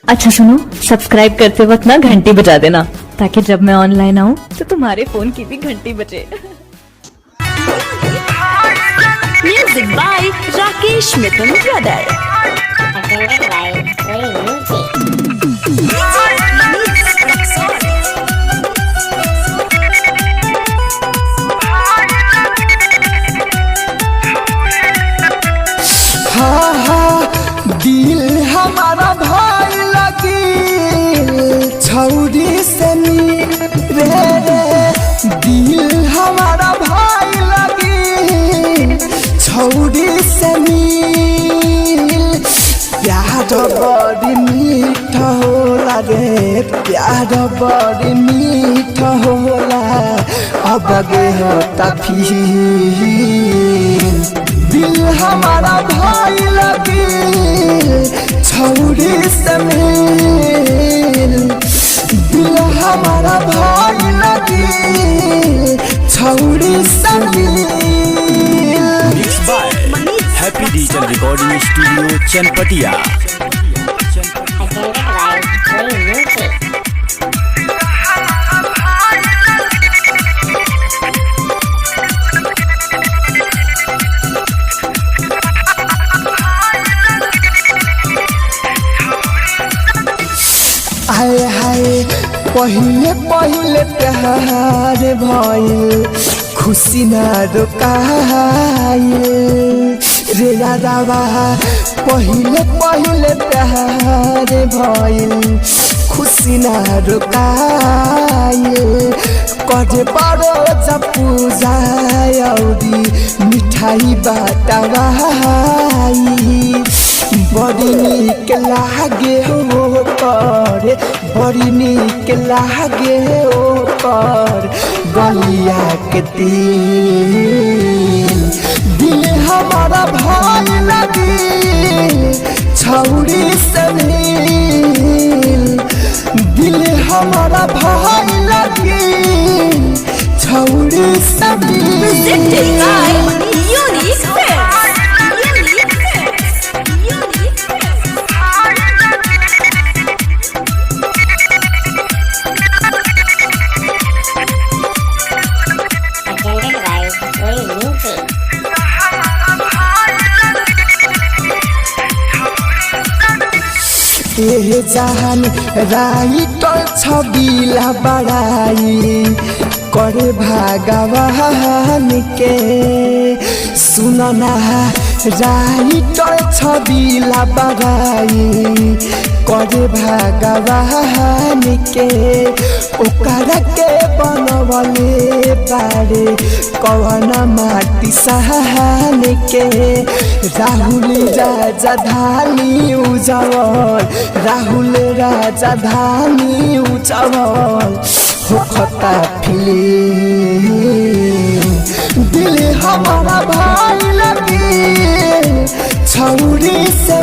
अच्छा सुनो, सब्सक्राइब करते वक्त ना घंटी बजा देना ताकि जब मैं ऑनलाइन आऊँ तो तुम्हारे फोन की भी घंटी बजे। Music by Rakesh Mithun brother. हाँ हाँ दिल हमारा भाई लगी छौरी से रे दिल हमारा भाई लगी छौरी से प्यार बड़ी मीठ होला रे प्यार बड़ी मीठ होला अब गे होता फिर दिल हमारा भाई लगी छौरी से दिल हमारा भाई लगी छौरी से mix by happy digital recording studio Chanpatiya. हाय हाय पहले पहले प्यार भइल खुशी ना रुकाइल रे यादवा पहले पहले प्यार भइल खुशी ना रुकाइल करे बड़ो जब पूजा औरी मिठाई बाटवाई बड़ी निक लागे हो कर बड़ी निक लागे हो कर गलिया के दिल हमारा भाई लगी छौरी से दिल हमारा भाई लगी छौरी से जहान राइटर छबिला बड़ाई करे भगवान के सुनना राइटर छबिला बड़ाई करे भगवान के ओकरा के बनवले बारे कवन माटी सहन के राहुल राजधानी उजवल राहुल राजधानी उजवल होखता फिल्म दिल हमारा भाई लगी छौरी से